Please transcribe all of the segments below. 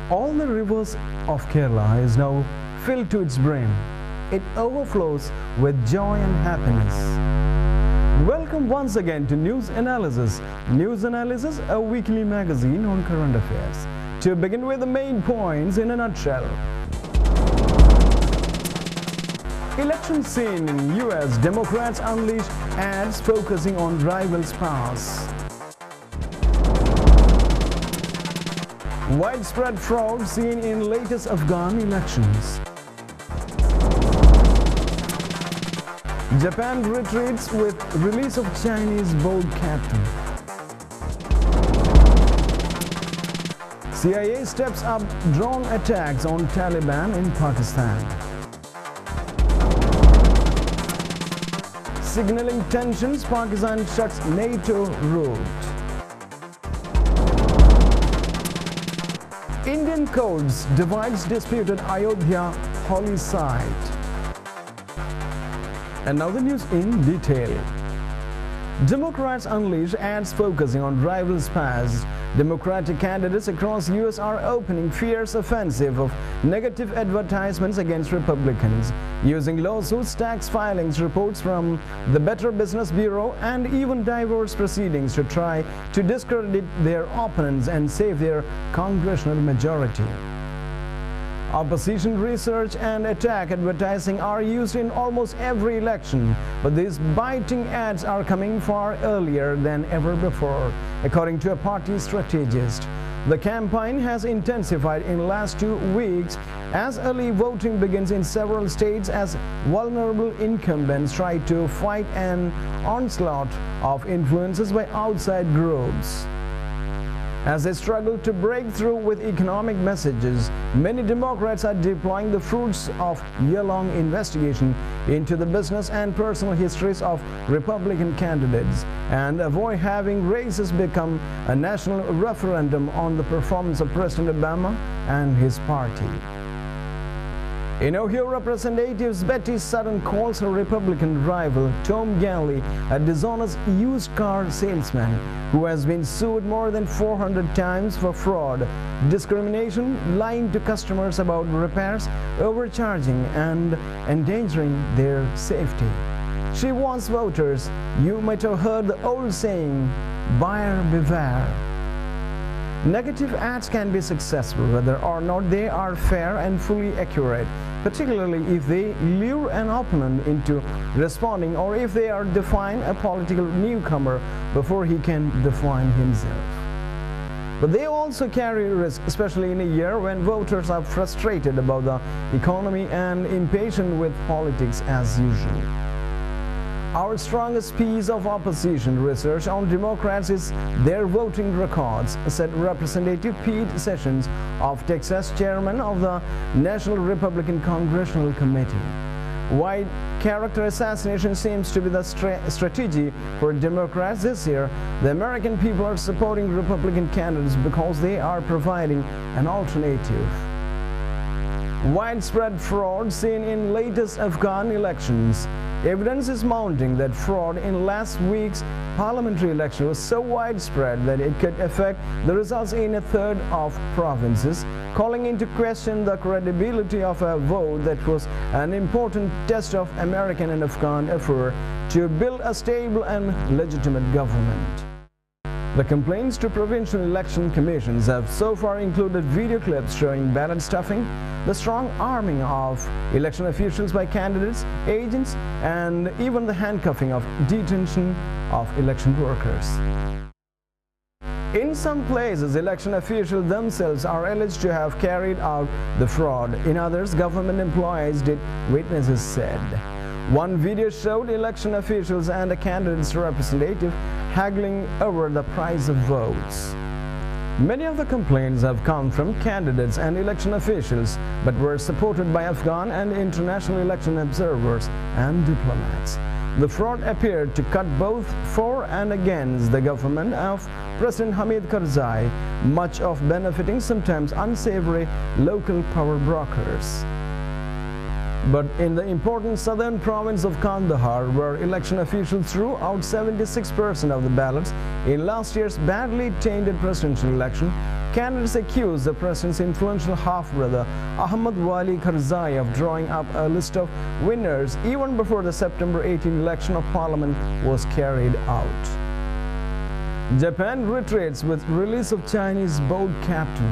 All the rivers of Kerala is now filled to its brim. It overflows with joy and happiness. Welcome once again to News Analysis. News Analysis, a weekly magazine on current affairs. To begin with the main points in a nutshell. Election scene in US, Democrats unleash ads focusing on rivals' powers. Widespread fraud seen in latest Afghan elections. Japan retreats with release of Chinese bold captain. CIA steps up drone attacks on Taliban in Pakistan. Signaling tensions, Pakistan shuts NATO route. Indian courts divides disputed Ayodhya holy site. And now the news in detail. Democrats unleash ads focusing on rivals' past. Democratic candidates across US are opening fierce offensive of negative advertisements against Republicans, using lawsuits, tax filings, reports from the Better Business Bureau, and even divorce proceedings to try to discredit their opponents and save their congressional majority. Opposition research and attack advertising are used in almost every election, but these biting ads are coming far earlier than ever before, according to a party strategist. The campaign has intensified in the last 2 weeks as early voting begins in several states as vulnerable incumbents try to fight an onslaught of influences by outside groups. As they struggle to break through with economic messages, many Democrats are deploying the fruits of year-long investigation into the business and personal histories of Republican candidates and avoid having races become a national referendum on the performance of President Obama and his party. In Ohio, Representative Betty Sutton calls her Republican rival Tom Galli a dishonest used car salesman who has been sued more than 400 times for fraud, discrimination, lying to customers about repairs, overcharging, and endangering their safety. She warns voters, "You might have heard the old saying, buyer beware." Negative ads can be successful whether or not they are fair and fully accurate, particularly if they lure an opponent into responding or if they are define a political newcomer before he can define himself. But they also carry risk, especially in a year when voters are frustrated about the economy and impatient with politics as usual. Our strongest piece of opposition research on Democrats is their voting records, said Representative Pete Sessions of Texas, chairman of the National Republican Congressional Committee. While character assassination seems to be the strategy for Democrats this year, the American people are supporting Republican candidates because they are providing an alternative. Widespread fraud seen in latest Afghan elections. Evidence is mounting that fraud in last week's parliamentary election was so widespread that it could affect the results in a third of provinces, calling into question the credibility of a vote that was an important test of American and Afghan effort to build a stable and legitimate government. The complaints to provincial election commissions have so far included video clips showing ballot stuffing, the strong arming of election officials by candidates, agents, and even the handcuffing of detention of election workers. In some places, election officials themselves are alleged to have carried out the fraud. In others, government employees did, witnesses said. One video showed election officials and a candidate's representative haggling over the price of votes. Many of the complaints have come from candidates and election officials, but were supported by Afghan and international election observers and diplomats. The fraud appeared to cut both for and against the government of President Hamid Karzai, much of benefiting sometimes unsavory local power brokers. But in the important southern province of Kandahar, where election officials threw out 76% of the ballots in last year's badly tainted presidential election, candidates accused the president's influential half-brother Ahmad Wali Karzai of drawing up a list of winners even before the September 18 election of parliament was carried out. Japan retreats with release of Chinese boat captain.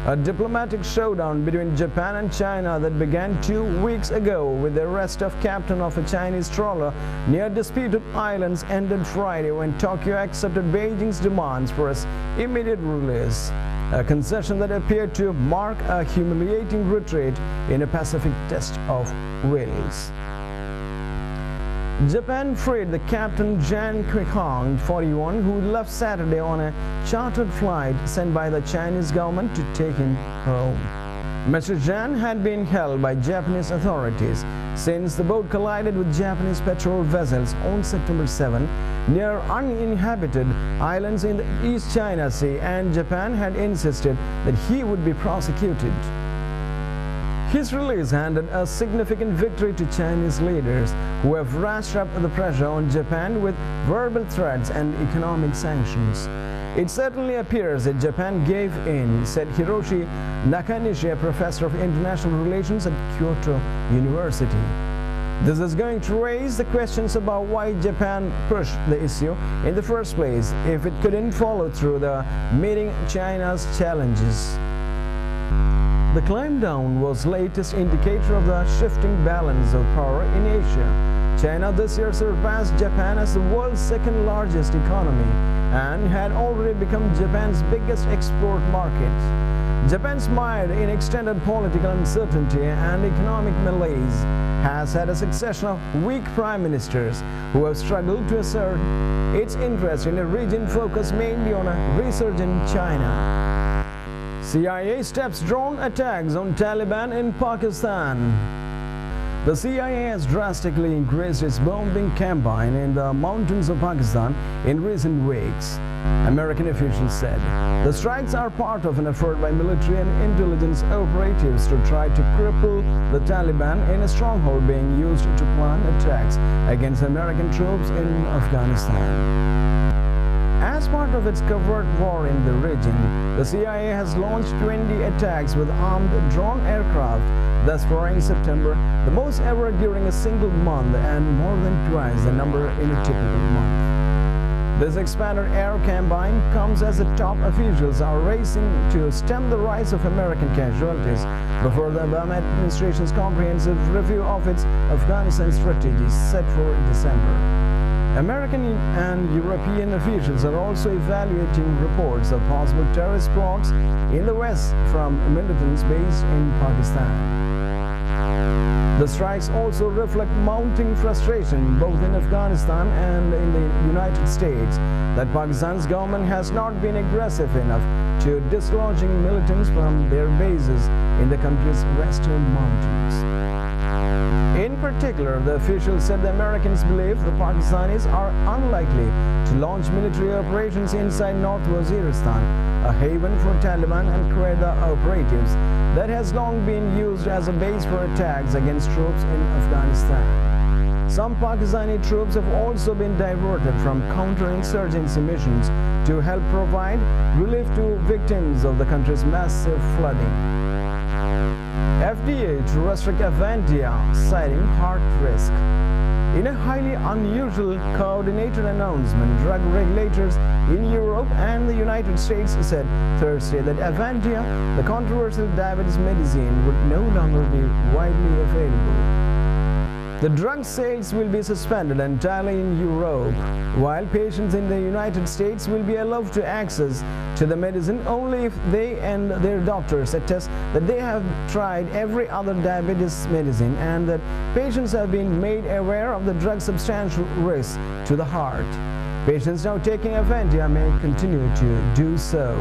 A diplomatic showdown between Japan and China that began 2 weeks ago with the arrest of captain of a Chinese trawler near disputed islands ended Friday when Tokyo accepted Beijing's demands for its immediate release, a concession that appeared to mark a humiliating retreat in a Pacific test of wills. Japan freed the captain Jan Quihong, 41, who left Saturday on a chartered flight sent by the Chinese government to take him home. Mr. Jan had been held by Japanese authorities since the boat collided with Japanese patrol vessels on September 7 near uninhabited islands in the East China Sea, and Japan had insisted that he would be prosecuted. His release handed a significant victory to Chinese leaders who have ratcheted up the pressure on Japan with verbal threats and economic sanctions. It certainly appears that Japan gave in, said Hiroshi Nakanishi, a professor of international relations at Kyoto University. This is going to raise the questions about why Japan pushed the issue in the first place if it couldn't follow through the meeting China's challenges. The climb down was the latest indicator of the shifting balance of power in Asia. China this year surpassed Japan as the world's second largest economy and had already become Japan's biggest export market. Japan's mired in extended political uncertainty and economic malaise has had a succession of weak prime ministers who have struggled to assert its interest in a region focused mainly on a resurgent China. CIA steps drone attacks on Taliban in Pakistan. The CIA has drastically increased its bombing campaign in the mountains of Pakistan in recent weeks, American officials said. The strikes are part of an effort by military and intelligence operatives to try to cripple the Taliban in a stronghold being used to plan attacks against American troops in Afghanistan. As part of its covert war in the region, the CIA has launched 20 attacks with armed drone aircraft thus far in September, the most ever during a single month and more than twice the number in a typical month. This expanded air campaign comes as the top officials are racing to stem the rise of American casualties before the Obama administration's comprehensive review of its Afghanistan strategy set for December. American and European officials are also evaluating reports of possible terrorist plots in the West from militants based in Pakistan. The strikes also reflect mounting frustration both in Afghanistan and in the United States that Pakistan's government has not been aggressive enough to dislodging militants from their bases in the country's western mountains. In particular, the officials said the Americans believe the Pakistanis are unlikely to launch military operations inside North Waziristan, a haven for Taliban and Qaeda operatives that has long been used as a base for attacks against troops in Afghanistan. Some Pakistani troops have also been diverted from counterinsurgency missions to help provide relief to victims of the country's massive flooding. FDA to restrict Avandia, citing heart risk. In a highly unusual coordinated announcement, drug regulators in Europe and the United States said Thursday that Avandia, the controversial diabetes medicine, would no longer be widely available. The drug sales will be suspended entirely in Europe, while patients in the United States will be allowed to access to the medicine only if they and their doctors attest that they have tried every other diabetes medicine and that patients have been made aware of the drug's substantial risk to the heart. Patients now taking Avandia may continue to do so.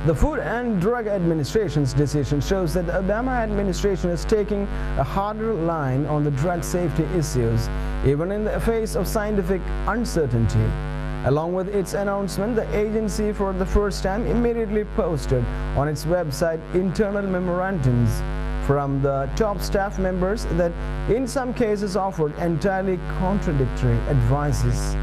The Food and Drug Administration's decision shows that the Obama administration is taking a harder line on the drug safety issues, even in the face of scientific uncertainty. Along with its announcement, the agency for the first time immediately posted on its website internal memorandums from the top staff members that in some cases offered entirely contradictory advices.